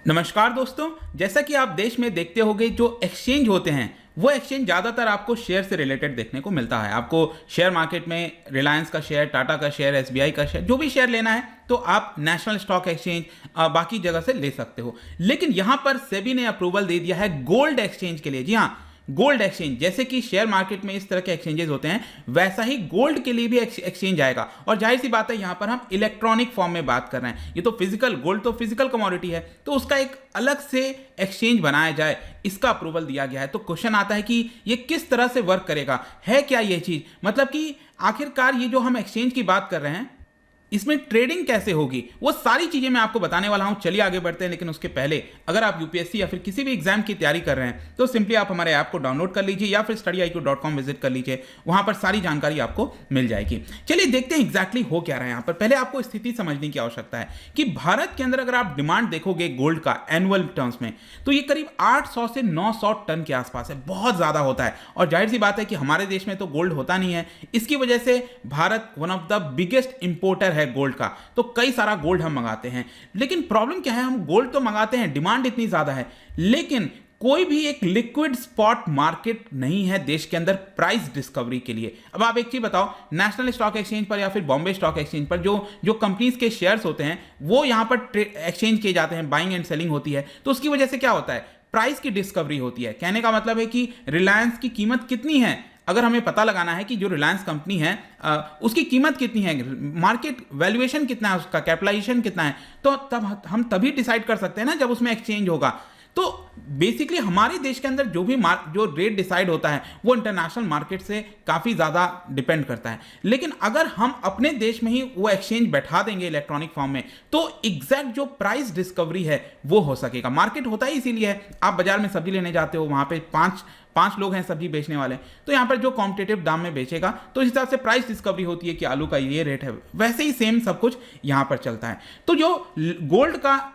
नमस्कार दोस्तों, जैसा कि आप देश में देखते होंगे जो एक्सचेंज होते हैं वो एक्सचेंज ज़्यादातर आपको शेयर से रिलेटेड देखने को मिलता है। आपको शेयर मार्केट में रिलायंस का शेयर, टाटा का शेयर, एसबीआई का शेयर, जो भी शेयर लेना है तो आप नेशनल स्टॉक एक्सचेंज बाकी जगह से ले सकते हो। लेकिन यहाँ पर सेबी ने अप्रूवल दे दिया है गोल्ड एक्सचेंज के लिए। जी हाँ, गोल्ड एक्सचेंज। जैसे कि शेयर मार्केट में इस तरह के एक्सचेंजेस होते हैं, वैसा ही गोल्ड के लिए भी एक्सचेंज आएगा। और जाहिर सी बात है, यहां पर हम इलेक्ट्रॉनिक फॉर्म में बात कर रहे हैं। ये तो फिजिकल, गोल्ड तो फिजिकल कमोडिटी है, तो उसका एक अलग से एक्सचेंज बनाया जाए, इसका अप्रूवल दिया गया है। तो क्वेश्चन आता है कि ये किस तरह से वर्क करेगा, है क्या ये चीज, मतलब कि आखिरकार ये जो हम एक्सचेंज की बात कर रहे हैं इसमें ट्रेडिंग कैसे होगी, वो सारी चीजें मैं आपको बताने वाला हूं। चलिए आगे बढ़ते हैं। लेकिन उसके पहले अगर आप यूपीएससी या फिर किसी भी एग्जाम की तैयारी कर रहे हैं तो सिंपली आप हमारे ऐप को डाउनलोड कर लीजिए या फिर study.com विजिट कर लीजिए, वहां पर सारी जानकारी आपको मिल जाएगी। चलिए देखते हैं एग्जैक्टली हो क्या रहा है यहाँ पर। पहले आपको स्थिति समझने की आवश्यकता है कि भारत के अंदर अगर आप डिमांड देखोगे गोल्ड का एनुअल टर्म्स में, तो ये करीब 800 से 900 टन के आसपास है, बहुत ज्यादा होता है। और जाहिर सी बात है कि हमारे देश में तो गोल्ड होता नहीं है, इसकी वजह से Bharat one of the biggest importer है गोल्ड का। तो कई सारा गोल्ड हम मंगाते हैं। लेकिन प्रॉब्लम क्या है, हम गोल्ड तो मंगाते हैं, डिमांड इतनी ज्यादा है, लेकिन कोई भी एक लिक्विड स्पॉट मार्केट नहीं है देश के अंदर प्राइस डिस्कवरी के लिए। अब आप एक चीज बताओ, नेशनल स्टॉक एक्सचेंज पर या फिर बॉम्बे स्टॉक एक्सचेंज पर जो जो कंपनीज के शेयर्स होते हैं वो यहां पर एक्सचेंज किए जाते हैं, बाइंग एंड सेलिंग होती है। तो उसकी वजह से क्या होता है, प्राइस की डिस्कवरी होती है। कहने का मतलब है कि रिलायंस की कीमत कितनी है, अगर हमें पता लगाना है कि जो रिलायंस कंपनी है उसकी कीमत कितनी है, मार्केट वैल्यूएशन कितना है, उसका कैपिटलाइजेशन कितना है, तो तब हम तभी डिसाइड कर सकते हैं ना जब उसमें एक्सचेंज होगा। तो बेसिकली हमारे देश के अंदर जो रेट डिसाइड होता है वो इंटरनेशनल मार्केट से काफ़ी ज़्यादा डिपेंड करता है। लेकिन अगर हम अपने देश में ही वो एक्सचेंज बैठा देंगे इलेक्ट्रॉनिक फॉर्म में, तो एग्जैक्ट जो प्राइस डिस्कवरी है वो हो सकेगा। मार्केट होता ही इसीलिए है, आप बाजार में सब्जी लेने जाते हो, वहाँ पे पांच लोग हैं सब्जी बेचने वाले, तो यहाँ पर जो कॉम्पिटेटिव दाम में बेचेगा तो इस हिसाब से प्राइस डिस्कवरी होती है कि आलू का ये रेट है। वैसे ही सेम सब कुछ यहाँ पर चलता है। तो जो गोल्ड का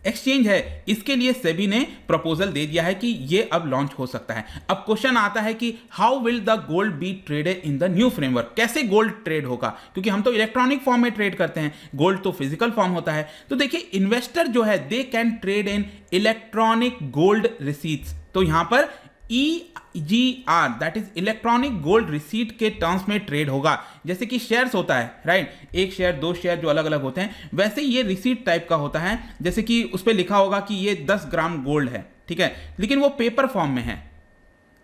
एक्सचेंज है इसके लिए सेबी ने प्रपोजल दे दिया है कि ये अब लॉन्च हो सकता है। अब क्वेश्चन आता है कि how will the gold B traded in the new framework, कैसे गोल्ड ट्रेड होगा, क्योंकि हम तो इलेक्ट्रॉनिक फॉर्म में ट्रेड करते हैं, गोल्ड तो फिजिकल फॉर्म होता है। तो देखिए, इन्वेस्टर जो है they can trade in electronic gold receipts. तो यहां पर EGR that is electronic gold receipt के टर्म्स में ट्रेड होगा। जैसे कि शेयर्स होता है, राइट, एक शेयर, दो शेयर जो अलग अलग होते हैं, वैसे ये रिसीट टाइप का होता है। जैसे कि उस पर लिखा होगा कि ये 10 ग्राम गोल्ड है, ठीक है, लेकिन वो पेपर फॉर्म में है।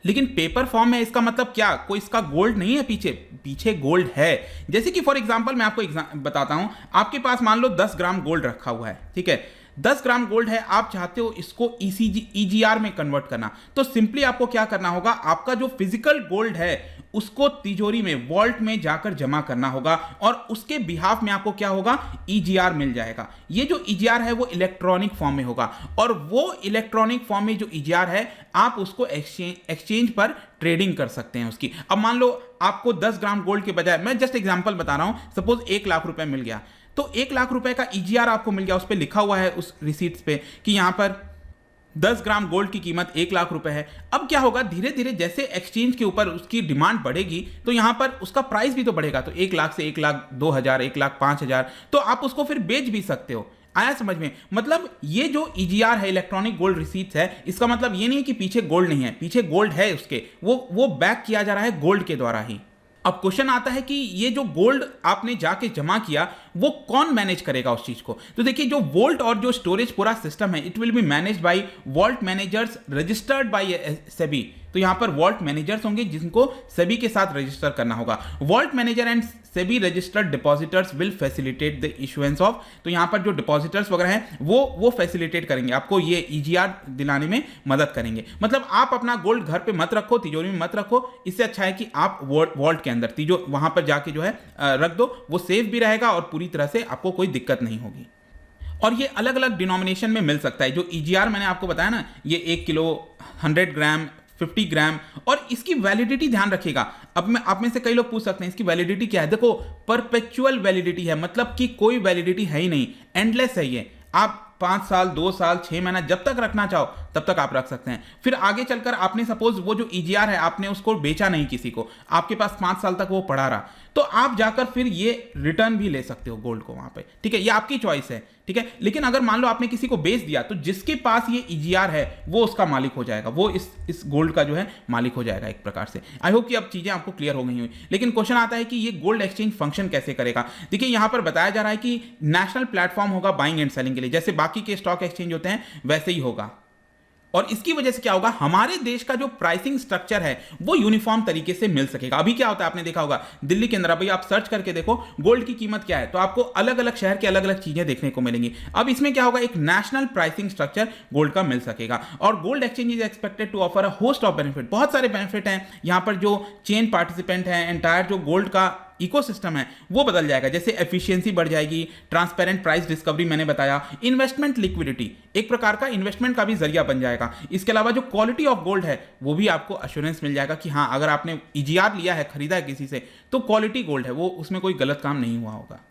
लेकिन पेपर फॉर्म में इसका मतलब क्या, कोई इसका गोल्ड नहीं है, पीछे गोल्ड है। जैसे कि फॉर एग्जांपल मैं आपको बताता हूं, आपके पास मान लो 10 ग्राम गोल्ड रखा हुआ है, ठीक है, 10 ग्राम गोल्ड है, आप चाहते हो इसको EGR में कन्वर्ट करना, तो सिंपली आपको क्या करना होगा, आपका जो फिजिकल गोल्ड है उसको तिजोरी में, वॉल्ट में जाकर जमा करना होगा, और उसके बिहाफ में आपको क्या होगा, EGR मिल जाएगा। ये जो EGR है वो इलेक्ट्रॉनिक फॉर्म में होगा, और वो इलेक्ट्रॉनिक फॉर्म में जो EGR है आप उसको एक्सचेंज पर ट्रेडिंग कर सकते हैं उसकी। अब मान लो आपको 10 ग्राम गोल्ड के बजाय, मैं जस्ट एग्जांपल बता रहा हूं, सपोज 1 लाख रुपए मिल गया, तो 1 लाख रुपए का EGR आपको मिल गया, उस पर लिखा हुआ है उस रिसीट्स पे कि यहां पर 10 ग्राम गोल्ड की कीमत 1 लाख रुपए है। अब क्या होगा, धीरे धीरे जैसे एक्सचेंज के ऊपर उसकी डिमांड बढ़ेगी तो यहां पर उसका प्राइस भी तो बढ़ेगा, तो 1 लाख से 1 लाख 2,000, 1 लाख 5,000, तो आप उसको फिर बेच भी सकते हो। आया समझ में? मतलब ये जो EGR है, इलेक्ट्रॉनिक गोल्ड रिसीट्स है, इसका मतलब ये नहीं है कि पीछे गोल्ड नहीं है, पीछे गोल्ड है उसके, वो बैक किया जा रहा है गोल्ड के द्वारा ही। अब क्वेश्चन आता है कि ये जो गोल्ड आपने जाके जमा किया वो कौन मैनेज करेगा उस चीज को। तो देखिए, जो वोल्ट और जो स्टोरेज पूरा सिस्टम है, it will be managed by vault managers registered by SEBI. तो यहां पर वॉल्ट मैनेजर्स होंगे जिनको सेबी के साथ रजिस्टर करना होगा। Vault manager and SEBI registered depositors will facilitate the issuance of, तो यहां पर जो डिपॉजिटर्स वगैरह हैं वो फैसिलिटेट करेंगे, आपको ये EGR दिलाने में मदद करेंगे। मतलब आप अपना गोल्ड घर पे मत रखो, तिजोरी में मत रखो, इससे अच्छा है कि आप वॉल्ट के अंदर वहां पर जाके जो है रख दो, वो सेफ भी रहेगा और पूरी तरह से आपको कोई दिक्कत नहीं होगी। और ये अलग अलग डिनोमिनेशन में मिल सकता है। जो EGR मैंने आपको बताया ना, ये 1 किलो, 100 ग्राम, 50 ग्राम, और इसकी वैलिडिटी ध्यान रखिएगा। अब आप में से कई लोग पूछ सकते हैं इसकी वैलिडिटी क्या है। देखो, परपेचुअल वैलिडिटी है, मतलब कि कोई वैलिडिटी है ही नहीं, एंडलेस है ये। आप 5 साल, 2 साल, 6 महीना, जब तक रखना चाहो तब तक आप रख सकते हैं। फिर आगे चलकर आपने सपोज वो जो ईजीआर है आपने उसको बेचा नहीं किसी को, आपके पास 5 साल तक वो पड़ा रहा, तो आप जाकर फिर ये रिटर्न भी ले सकते हो गोल्ड को वहां पे, ठीक है, ये आपकी चॉइस है, ठीक है। लेकिन अगर मान लो आपने किसी को बेच दिया तो जिसके पास ये ईजीआर है वो उसका मालिक हो जाएगा, वो इस गोल्ड का जो है मालिक हो जाएगा एक प्रकार से। आई होप कि अब चीजें आपको क्लियर हो गई हुई। लेकिन क्वेश्चन आता है कि ये गोल्ड एक्सचेंज फंक्शन कैसे करेगा। देखिए यहां पर बताया जा रहा है कि नेशनल प्लेटफॉर्म होगा बाइंग एंड सेलिंग के लिए, जैसे बाकी के स्टॉक एक्सचेंज होते हैं वैसे ही होगा। और इसकी वजह से क्या होगा, हमारे देश का जो प्राइसिंग स्ट्रक्चर है वो यूनिफॉर्म तरीके से मिल सकेगा। अभी क्या होता है आपने देखा होगा दिल्ली के अंदर, अभी आप सर्च करके देखो गोल्ड की कीमत क्या है, तो आपको अलग अलग शहर के अलग अलग चीजें देखने को मिलेंगी। अब इसमें क्या होगा, एक नेशनल प्राइसिंग स्ट्रक्चर गोल्ड का मिल सकेगा। और gold exchange is expected to offer a host of benefit, बहुत सारे बेनिफिट हैं यहां पर। जो चेन पार्टिसिपेंट है, एंटायर जो गोल्ड का इकोसिस्टम है वो बदल जाएगा, जैसे एफिशिएंसी बढ़ जाएगी, ट्रांसपेरेंट प्राइस डिस्कवरी मैंने बताया, इन्वेस्टमेंट लिक्विडिटी एक प्रकार का इन्वेस्टमेंट का भी जरिया बन जाएगा। इसके अलावा जो क्वालिटी ऑफ गोल्ड है वो भी आपको अश्योरेंस मिल जाएगा कि हाँ अगर आपने ईजीआर लिया है, खरीदा है किसी से, तो क्वालिटी गोल्ड है, वो उसमें कोई गलत काम नहीं हुआ होगा।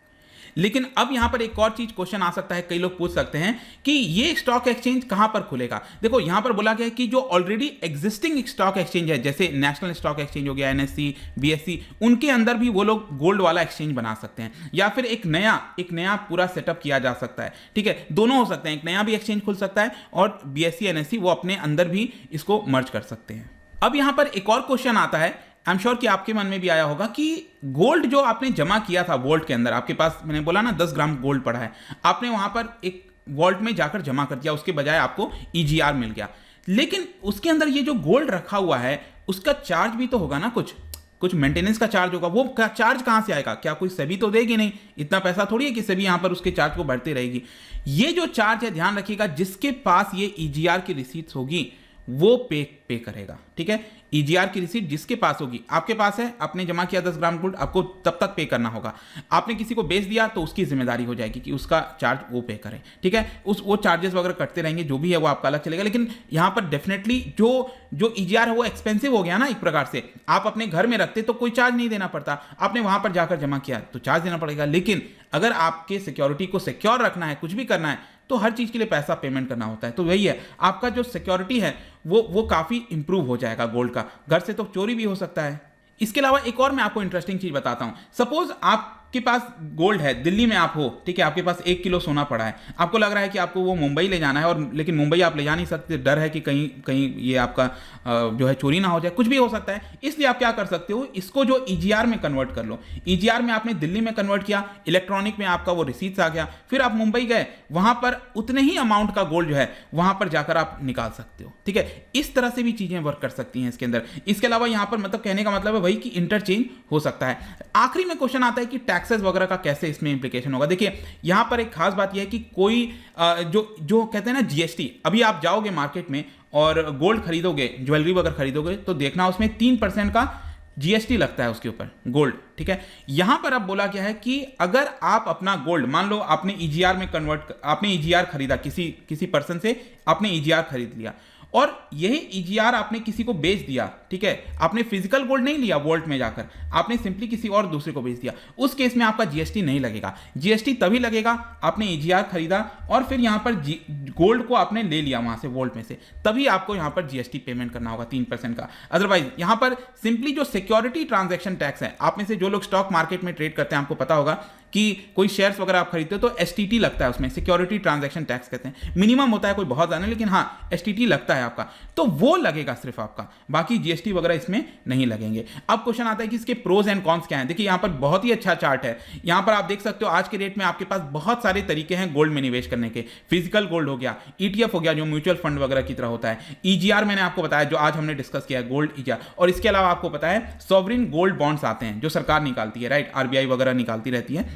लेकिन अब यहां पर एक और चीज क्वेश्चन आ सकता है, कई लोग पूछ सकते हैं कि ये स्टॉक एक्सचेंज कहां पर खुलेगा। देखो यहां पर बोला गया है कि जो ऑलरेडी एग्जिस्टिंग स्टॉक एक्सचेंज है, जैसे नेशनल स्टॉक एक्सचेंज हो गया, एनएससी, बीएससी, उनके अंदर भी वो लोग गोल्ड वाला एक्सचेंज बना सकते हैं, या फिर एक नया पूरा सेटअप किया जा सकता है, ठीक है, दोनों हो सकते हैं। एक नया भी एक्सचेंज खुल सकता है और बीएससी, एनएससी वो अपने अंदर भी इसको मर्ज कर सकते हैं। अब यहां पर एक और क्वेश्चन आता है, आई एम श्योर कि आपके मन में भी आया होगा कि गोल्ड जो आपने जमा किया था वॉल्ट के अंदर, आपके पास मैंने बोला ना 10 ग्राम गोल्ड पड़ा है, आपने वहां पर एक वॉल्ट में जाकर जमा कर दिया, उसके बजाय आपको ईजीआर मिल गया। लेकिन उसके अंदर ये जो गोल्ड रखा हुआ है उसका चार्ज भी तो होगा ना, कुछ मेंटेनेंस का चार्ज होगा। वो चार्ज कहां से आएगा, क्या कोई सेबी तो देगी नहीं, इतना पैसा थोड़ी है कि सेबी यहां पर उसके चार्ज को बढ़ती रहेगी। ये जो चार्ज है ध्यान रखिएगा, जिसके पास ये ईजीआर की रिसीट्स होगी वो पे करेगा, ठीक है। ईजीआर की रिसीट जिसके पास होगी, आपके पास है, आपने जमा किया 10 ग्राम गोल्ड, आपको तब तक पे करना होगा। आपने किसी को बेच दिया तो उसकी जिम्मेदारी हो जाएगी कि उसका चार्ज वो पे करे, ठीक है। वो चार्जेस वगैरह कटते रहेंगे, जो भी है वो आपका अलग चलेगा। लेकिन यहां पर डेफिनेटली जो ईजीआर है वो एक्सपेंसिव हो गया ना एक प्रकार से। आप अपने घर में रखते तो कोई चार्ज नहीं देना पड़ता, आपने वहां पर जाकर जमा किया तो चार्ज देना पड़ेगा। लेकिन अगर आपके सिक्योरिटी को सिक्योर रखना है, कुछ भी करना है, तो हर चीज के लिए पैसा पेमेंट करना होता है। तो वही है, आपका जो सिक्योरिटी है वो काफी इंप्रूव हो जाएगा गोल्ड का। घर से तो चोरी भी हो सकता है। इसके अलावा एक और मैं आपको इंटरेस्टिंग चीज बताता हूं। सपोज आपके पास गोल्ड है, दिल्ली में आप हो, ठीक है, आपके पास 1 किलो सोना पड़ा है, आपको लग रहा है कि आपको वो मुंबई ले जाना है, और लेकिन मुंबई आप ले जा नहीं सकते, डर है कि कहीं ये आपका जो है चोरी ना हो जाए, कुछ भी हो सकता है। इसलिए आप क्या कर सकते हो, इसको जो ईजीआर में कन्वर्ट कर लो। ईजीआर में आपने दिल्ली में कन्वर्ट किया, इलेक्ट्रॉनिक में आपका वो रिसीट्स आ गया, फिर आप मुंबई गए, वहां पर उतने ही अमाउंट का गोल्ड जो है वहां पर जाकर आप निकाल सकते हो, ठीक है। इस तरह से भी चीजें वर्क कर सकती हैं इसके अंदर। इसके अलावा यहां पर मतलब कहने का मतलब है वही कि इंटरचेंज हो सकता है। आखिरी में क्वेश्चन आता है कि टैक्सेस वगैरह का कैसे इसमें इंप्लीकेशन होगा। देखिए यहां पर एक खास बात यह है कि कोई जो कहते हैं ना जीएसटी, अभी आप जाओगे मार्केट में और गोल्ड खरीदोगे, ज्वेलरी वगैरह खरीदोगे, तो देखना उसमें 3% का जीएसटी लगता है उसके ऊपर गोल्ड, ठीक है। यहां पर अब बोला गया है कि अगर आप अपना गोल्ड, मान लो आपने ईजीआर में आपने ईजीआर खरीदा, किसी पर्सन से आपने ईजीआर खरीद लिया, और यही ईजीआर आपने किसी को बेच दिया, ठीक है, आपने फिजिकल गोल्ड नहीं लिया वॉल्ट में जाकर, आपने सिंपली किसी और दूसरे को बेच दिया, उस केस में आपका जीएसटी नहीं लगेगा। जीएसटी तभी लगेगा आपने ईजीआर खरीदा और फिर यहां पर गोल्ड को आपने ले लिया वहां से वॉल्ट में से, तभी आपको यहां पर जीएसटी पेमेंट करना होगा 3% का। अदरवाइज यहां पर सिंपली जो सिक्योरिटी ट्रांजैक्शन टैक्स है, आप में से जो लोग स्टॉक मार्केट में ट्रेड करते हैं आपको पता होगा कि कोई शेयर्स वगैरह आप खरीदते हो तो एसटीटी लगता है, उसमें सिक्योरिटी ट्रांजैक्शन टैक्स कहते हैं, मिनिमम होता है, कोई बहुत ज्यादा नहीं, लेकिन हाँ एसटीटी लगता है आपका, तो वो लगेगा सिर्फ आपका, बाकी जीएसटी वगैरह इसमें नहीं लगेंगे। अब क्वेश्चन आता है कि इसके प्रोज एंड कॉन्स क्या हैं। देखिए यहां पर बहुत ही अच्छा चार्ट है, यहां पर आप देख सकते हो आज के डेट में आपके पास बहुत सारे तरीके हैं गोल्ड में निवेश करने के। फिजिकल गोल्ड हो गया, ईटीएफ हो गया जो म्यूचुअल फंड वगैरह की तरह होता है, ईजीआर मैंने आपको बताया जो आज हमने डिस्कस किया है गोल्ड ईजीआर, और इसके अलावा आपको पता है सॉवरिन गोल्ड बॉन्ड्स आते हैं जो सरकार निकालती है, राइट, आरबीआई वगैरह निकालती रहती है।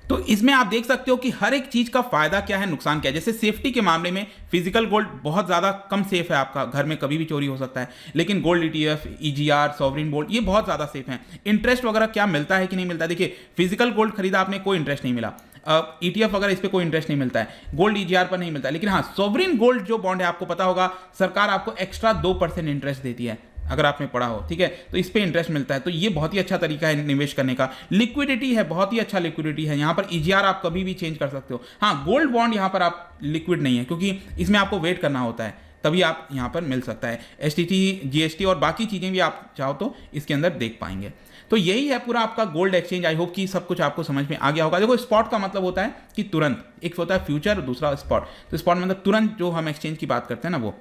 तो इसमें आप देख सकते हो कि हर एक चीज का फायदा क्या है, नुकसान क्या है। जैसे सेफ्टी के मामले में फिजिकल गोल्ड बहुत ज्यादा कम सेफ है, आपका घर में कभी भी चोरी हो सकता है, लेकिन gold ETF, EGR, sovereign gold ये बहुत ज्यादा सेफ है। इंटरेस्ट वगैरह क्या मिलता है कि नहीं मिलता, देखिए फिजिकल गोल्ड खरीदा आपने, कोई इंटरेस्ट नहीं मिला, ईटीएफ वगैरह इस पे कोई इंटरेस्ट नहीं मिलता है, गोल्ड ईजीआर पर नहीं मिलता है, लेकिन हाँ सॉवरिन गोल्ड जो बॉन्ड है आपको पता होगा सरकार आपको एक्स्ट्रा 2% इंटरेस्ट देती है, अगर आपने पढ़ा हो, ठीक है, तो इस पे इंटरेस्ट मिलता है। तो ये बहुत ही अच्छा तरीका है निवेश करने का। लिक्विडिटी है, बहुत ही अच्छा लिक्विडिटी है। यहाँ पर ईजीआर आप कभी भी चेंज कर सकते हो। हाँ, गोल्ड बॉन्ड यहाँ पर आप लिक्विड नहीं है, क्योंकि इसमें आपको वेट करना होता है, तभी आप यहाँ पर मिल सकता है। एसटीटी, जीएसटी और बाकी चीज़ें भी आप चाहो तो इसके अंदर देख पाएंगे। तो यही है पूरा आपका गोल्ड एक्सचेंज। आई होप कि सब कुछ आपको समझ में आ गया होगा। देखो, स्पॉट का मतलब होता है कि तुरंत, एक होता है फ्यूचर और दूसरा स्पॉट। तो स्पॉट मतलब तुरंत जो हम एक्सचेंज की बात करते हैं ना, वो।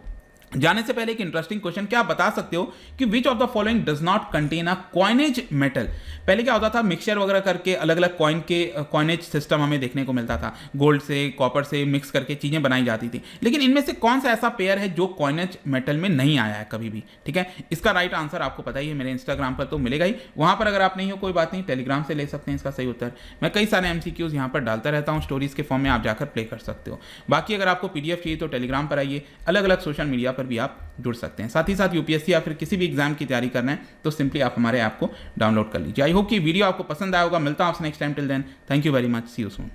जाने से पहले एक इंटरेस्टिंग क्वेश्चन, क्या आप बता सकते हो कि which of the following does not contain a coinage metal? पहले क्या होता था, मिक्सचर वगैरह करके अलग अलग कॉइन के कॉइनेज सिस्टम हमें देखने को मिलता था, गोल्ड से कॉपर से मिक्स करके चीजें बनाई जाती थी। लेकिन इनमें से कौन सा ऐसा पेयर है जो कॉइनेज मेटल में नहीं आया है कभी भी? ठीक है, इसका राइट आंसर आपको पता ही है, मेरे इंस्टाग्राम पर तो मिलेगा ही। वहां पर अगर आप नहीं हो कोई बात नहीं, टेलीग्राम से ले सकते हैं इसका सही उत्तर। मैं कई सारे एमसीक्यूज यहाँ पर डालता रहता हूँ, स्टोरीज के फॉर्म में आप जाकर प्ले कर सकते हो। बाकी अगर आपको पीडीएफ चाहिए तो टेलीग्राम पर आइए, अलग अलग सोशल मीडिया पर भी आप जुड़ सकते हैं। साथ ही साथ यूपीएससी या फिर किसी भी एग्जाम की तैयारी करना है तो सिंपली आप हमारे ऐप को डाउनलोड कर लीजिए। आई होप कि वीडियो आपको पसंद आया होगा। मिलता हूं आपसे next time. Till then, thank you very much, see you soon.